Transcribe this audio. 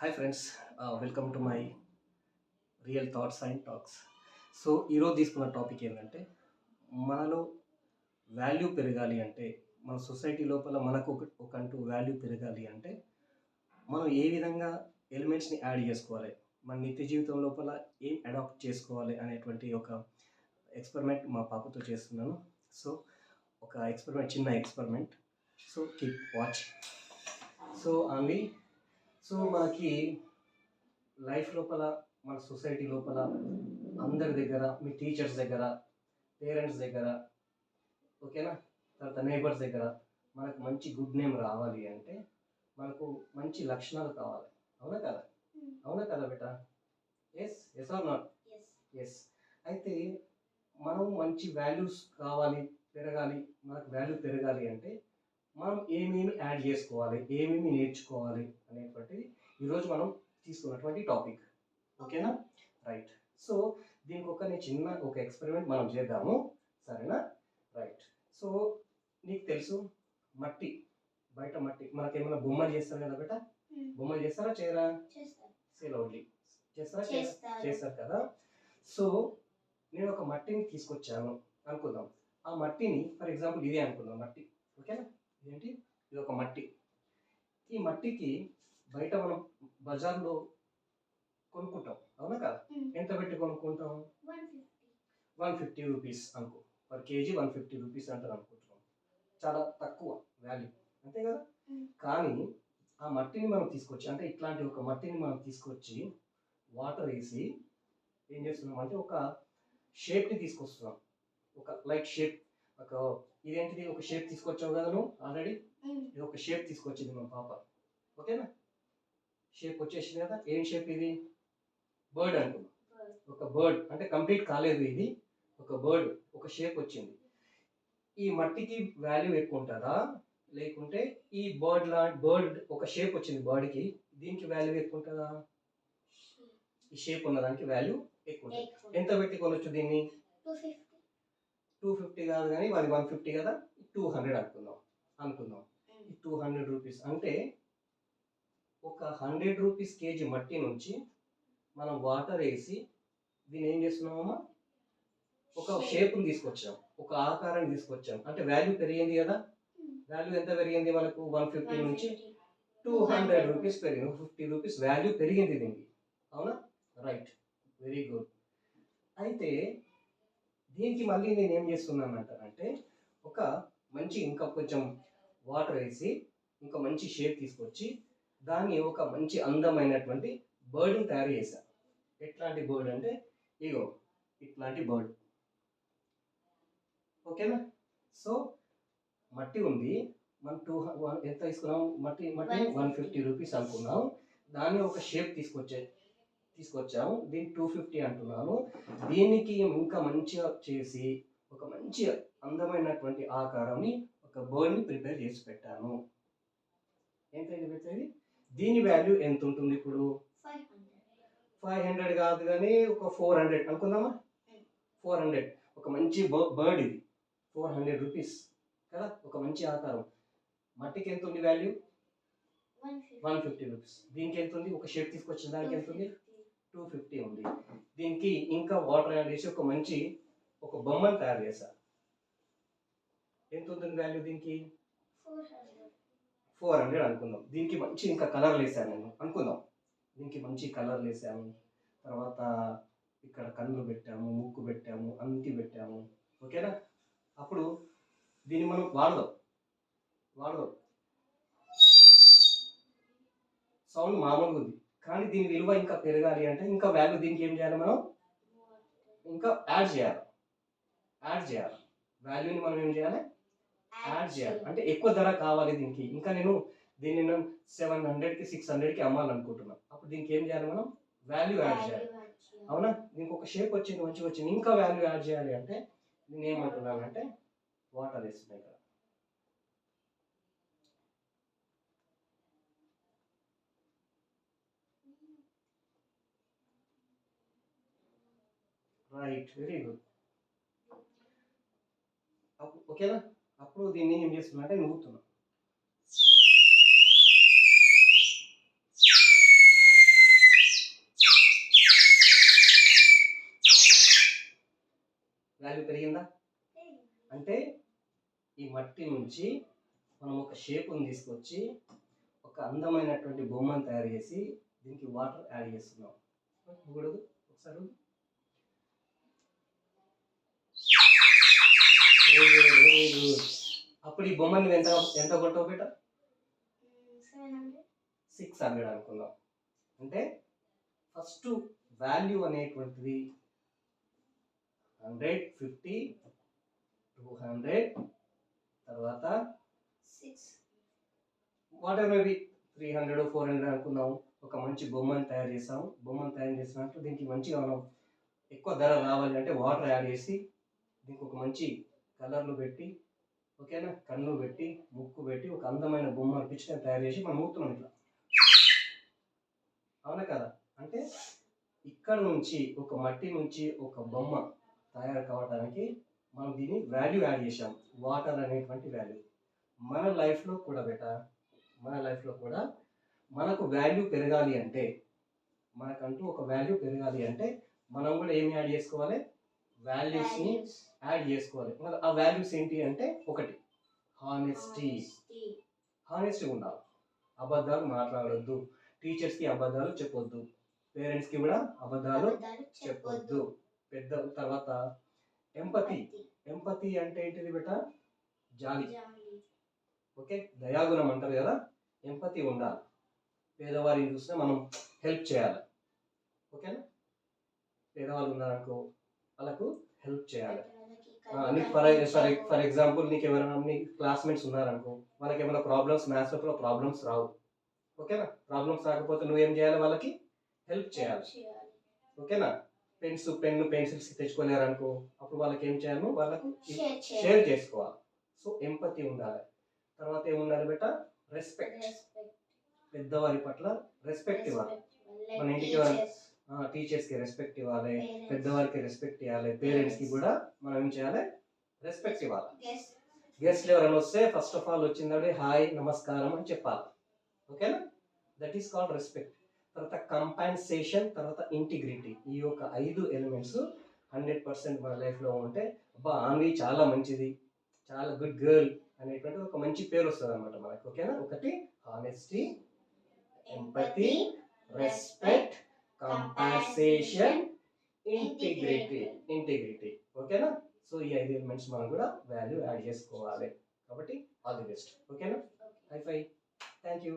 Hi friends, welcome to my real thoughts and talks. So ఈరోజు తీసుకున్న topic ఏంటంటే, మనలో వాల్యూ పెరగాలి అంటే, మన సొసైటీ లోపల మనకు ఒకంటూ వాల్యూ పెరగాలి అంటే, మనం ఏ విధంగా ఎలిమెంట్స్ని యాడ్ చేసుకోవాలి, మన నిత్య జీవితం లోపల ఏం అడాప్ట్ చేసుకోవాలి అనేటువంటి ఒక ఎక్స్పెరిమెంట్ మా పాపతో చేస్తున్నాను. సో ఒక ఎక్స్పెరిమెంట్, చిన్న experiment. So keep watch. So only మనకి లైఫ్ లోపల, మన సొసైటీ లోపల, అందరి దగ్గర, మీ టీచర్స్ దగ్గర, పేరెంట్స్ దగ్గర, ఓకేనా, తర్వాత నేబర్స్ దగ్గర మనకు మంచి గుడ్ నేమ్ రావాలి అంటే మనకు మంచి లక్షణాలు కావాలి. అవునా కదా? అవునా కదా బేటా? Yes, yes are not? Yes. అయితే మనం మంచి వాల్యూస్ కావాలి, పెరగాలి, మనకు వాల్యూ పెరగాలి అంటే మనం ఏమేమి యాడ్ చేసుకోవాలి, ఏమేమి నేర్చుకోవాలి అనేటువంటిది ఈరోజు మనం తీసుకున్నటువంటి టాపిక్. ఓకేనా? రైట్. సో దీనికి నేను చిన్న ఒక ఎక్స్పెరిమెంట్ మనం చేద్దాము, సరేనా? రైట్. సో నీకు తెలుసు, మట్టి, బయట మట్టి మనకేమైనా బొమ్మలు చేస్తారు కదా బేట? బొమ్మలు చేస్తారా చేయరా? సేలౌడ్లీ చేస్తారా? చేస్తారు కదా. సో నేను ఒక మట్టిని తీసుకొచ్చాను అనుకుందాం. ఆ మట్టిని, ఫర్ ఎగ్జాంపుల్ ఇదే అనుకుందాం మట్టి, ఓకేనా? ఇదేంటి? ఇది ఒక మట్టి. ఈ మట్టికి బయట మనం బజార్లో కొనుక్కుంటాం, అవునా కదా? ఎంత పెట్టి కొనుక్కుంటాం? 150 రూపీస్ అనుకో. పర్ కేజీ 150 రూపీస్ అంటారు అనుకుంటున్నాం. చాలా తక్కువ వాల్యూ, అంతే కదా? కానీ ఆ మట్టిని మనం తీసుకొచ్చి, అంటే ఇట్లాంటి ఒక మట్టిని మనం తీసుకొచ్చి వాటర్ వేసి ఏం చేస్తున్నాం అంటే ఒక షేప్ని తీసుకొస్తున్నాం. ఒక లైట్ షేప్, ఒక ఇదేంటిది, ఒక షేప్ తీసుకొచ్చావు కదా నువ్వు ఆల్రెడీ. ఇది ఒక షేప్ తీసుకొచ్చింది మన పాప, ఓకేనా? షేప్ వచ్చేసింది కదా. ఏం షేప్ ఇది? బర్డ్ అనుకున్నాం. ఒక బర్డ్ అంటే కంప్లీట్ కాలేదు ఇది, ఒక బర్డ్, ఒక షేప్ వచ్చింది. ఈ మట్టికి వాల్యూ ఎక్కువ ఉంటుందా, లేకుంటే ఈ బర్డ్ ఒక షేప్ వచ్చింది బర్డ్కి, దీనికి వాల్యూ ఎక్కువ ఉంటుందా? ఈ షేప్ ఉన్నదానికి వాల్యూ ఎక్కువ ఉంటుంది. ఎంత పెట్టి కొనొచ్చు దీన్ని? 250 కాదు కానీ అది 150 కదా, 200 అనుకుందాం. ఈ 200 రూపీస్ అంటే ఒక 100 రూపీస్ కేజీ మట్టి నుంచి మనం వాటర్ వేసి దీన్ని ఏం చేస్తున్నామమ్మా? ఒక షేప్ని తీసుకొచ్చాం, ఒక ఆకారాన్ని తీసుకొచ్చాం, అంటే వాల్యూ పెరిగింది కదా. వాల్యూ ఎంత పెరిగింది మనకు? 150 నుంచి 200 రూపీస్ పెరిగింది. 50 రూపీస్ వాల్యూ పెరిగింది దీనికి, అవునా? Right, very good. అయితే దీనికి మళ్ళీ నేను ఏం చేస్తున్నాను అంటానంటే, ఒక మంచి ఇంకా కొంచెం వాటర్ వేసి ఇంకా మంచి షేప్ తీసుకొచ్చి దాన్ని ఒక మంచి అందమైనటువంటి బర్డ్ని తయారు చేశాను. ఎట్లాంటి బర్డ్ అంటే ఇగో ఇట్లాంటి బర్డ్, ఓకేనా? సో మట్టి ఉంది, మనం ఎంత తీసుకున్నాం? మట్టి 150 రూపీస్ అనుకున్నాం. దాన్ని ఒక షేప్ తీసుకొచ్చాము, దీన్ని 250 అంటున్నాను. దీనికి ఇంకా మంచిగా చేసి ఒక మంచి అందమైనటువంటి ఆకారాన్ని, ఒక బర్డ్ని ప్రిపేర్ చేసి పెట్టాను. ఎంతైంది పెట్టేది? దీని వాల్యూ ఎంత ఉంటుంది ఇప్పుడు? 500 కాదు కానీ ఒక 400 అనుకుందామా? 400, ఒక మంచి బర్డ్ ఇది, 400 రూపీస్ కదా. ఒక మంచి ఆకారం. మట్టికి ఎంత ఉంది వాల్యూ? 150 రూపీస్. దీనికి ఎంత ఉంది? ఒక షేప్ తీసుకొచ్చిన దానికి ఎంత ఉంది? 250 ఉంది. దీనికి ఇంకా వాటర్ యాడ్ చేసి ఒక బొమ్మను తయారు చేశా. ఎంత ఉంటుంది వాల్యూ దీనికి? 400 అనుకుందాం. దీనికి మంచి ఇంకా కలర్లు వేసాను నేను అనుకుందాం. దీనికి మంచి కలర్లు వేసాము, తర్వాత ఇక్కడ కన్నులు పెట్టాము, ముక్కు పెట్టాము, అంతి పెట్టాము, ఓకేనా? అప్పుడు దీన్ని మనం వాడదాం. సౌండ్ మామూలుగా ఉంది, కానీ దీని విలువ ఇంకా పెరగాలి అంటే ఇంకా వాల్యూ దీనికి ఏం చేయాలి? మనం ఇంకా యాడ్ చేయాలి. వాల్యూని మనం ఏం చేయాలి? యాడ్ చేయాలి. అంటే ఎక్కువ ధర కావాలి దీనికి. ఇంకా నేను దీన్ని 700కి 600కి అమ్మాలనుకుంటున్నాను. అప్పుడు దీనికి ఏం చేయాలి? మనం వాల్యూ యాడ్ చేయాలి, అవునా? దీనికి ఒక షేప్ వచ్చింది, మంచిగా వచ్చింది, ఇంకా వాల్యూ యాడ్ చేయాలి అంటే నేను ఏమంటున్నానంటే వాటర్ వేస్తున్నాయి ఇక్కడ. Right, very good. ఓకేనా? అప్పుడు దీన్ని ఏం చేస్తున్నా అంటే నవ్వుతున్నా. మట్టి నుంచి మనం ఒక షేప్ని తీసుకొచ్చి ఒక అందమైనటువంటి బొమ్మను తయారు చేసి దీనికి వాటర్ యాడ్ చేస్తున్నాం. ఇప్పుడు ఒకసారి అప్పుడు ఈ బొమ్మని ఎంత ఎంత కొట్టవు బేట? 600 అనుకుందాం. అంటే ఫస్ట్ వాల్యూ అనేటువంటిది 100, 50, 200, తర్వాత 6 వాట్ ఎవర్ మేబీ 300, 400 అనుకుందాం. ఒక మంచి బొమ్మను తయారు చేసాము. బొమ్మను తయారు చేసినట్టు దీనికి మంచిగా మనం ఎక్కువ ధర రావాలి అంటే వాటర్ యాడ్ చేసి దీనికి ఒక మంచి కలర్లు పెట్టి, ఓకేనా, కన్ను పెట్టి, ముక్కు పెట్టి ఒక అందమైన బొమ్మ పిచ్చుకొని తయారు చేసి మనం ఊపుతున్నాం ఇట్లా. అవునా కదా? అంటే ఇక్కడ నుంచి ఒక మట్టి నుంచి ఒక బొమ్మ తయారు కావడానికి మనం దీన్ని వాల్యూ యాడ్ చేసాం, వాటర్ అనేటువంటి వాల్యూ. మన లైఫ్లో కూడా మనకు వాల్యూ పెరగాలి అంటే, మనకంటూ ఒక వాల్యూ పెరగాలి అంటే మనం కూడా ఏమి యాడ్ చేసుకోవాలి? వాల్యూస్ని యాడ్ చేసుకోవాలి. ఆ వాల్యూస్ ఏంటి అంటే, ఒకటి హానెస్టీ ఉండాలి. అబద్ధాలు మాట్లాడొద్దు. టీచర్స్కి అబద్ధాలు చెప్పొద్దు. పేరెంట్స్కి కూడా అబద్ధాలు చెప్పొద్దు. తర్వాత ఎంపతి అంటే ఏంటిది బేట? జాలి. ఓకే, దయాగుణం అంటారు కదా, ఎంపతి ఉండాలి. పేదవారిని చూసినా మనం హెల్ప్ చేయాలి. ఓకేనా? పేదవాళ్ళు ఉన్నారనుకో వాళ్ళకు హెల్ప్ చేయాలి. నీకు ఫర్ ఎగ్జాంపుల్ నీకు ఎవరైనా నీ క్లాస్మేట్స్ ఉన్నారనుకో, వాళ్ళకి ఏమైనా ప్రాబ్లమ్స్, మ్యాథ్స్లో ప్రాబ్లమ్స్ రావు. ఓకేనా? ప్రాబ్లమ్స్ రాకపోతే నువ్వేం చేయాలి? వాళ్ళకి హెల్ప్ చేయాలి. ఓకేనా? పెన్ను పెన్సిల్స్ తెచ్చుకోలేరనుకో, అప్పుడు వాళ్ళకి ఏం చేయాలి? వాళ్ళకు షేర్ చేసుకోవాలి. సో ఎంపతి ఉండాలి. తర్వాత ఏముండాలి బేట? రెస్పెక్ట్. పెద్దవారి పట్ల రెస్పెక్ట్ ఇవ్వాలి. మన ఇంటికి టీచర్స్కి రెస్పెక్ట్ ఇవ్వాలి, పెద్దవారికి రెస్పెక్ట్ ఇవ్వాలి, పేరెంట్స్కి కూడా మనం ఏం చేయాలి? రెస్పెక్ట్ ఇవ్వాలి. గెస్ట్లు ఎవరైనా వస్తే ఫస్ట్ ఆఫ్ ఆల్ వచ్చిందంటే హాయ్, నమస్కారం అని చెప్పాలి. ఓకేనా? That is called respect. తర్వాత కంపెన్సేషన్, తర్వాత ఇంటిగ్రిటీ. ఈ యొక్క 5 ఎలిమెంట్స్ 100% మన లైఫ్లో ఉంటే అబ్బా ఆన్వి చాలా మంచిది, చాలా గుడ్ గర్ల్ అనేటువంటి ఒక మంచి పేరు వస్తుంది అనమాట మనకు. ఓకేనా? ఒకటి honesty, empathy, respect, compensation, integrity. ఓకేనా? సో ఈ 5 ఎలిమెంట్స్ మనం కూడా వాల్యూ యాడ్ చేసుకోవాలి. కాబట్టి ఆల్ ది బెస్ట్. ఓకేనా? High five. Thank you.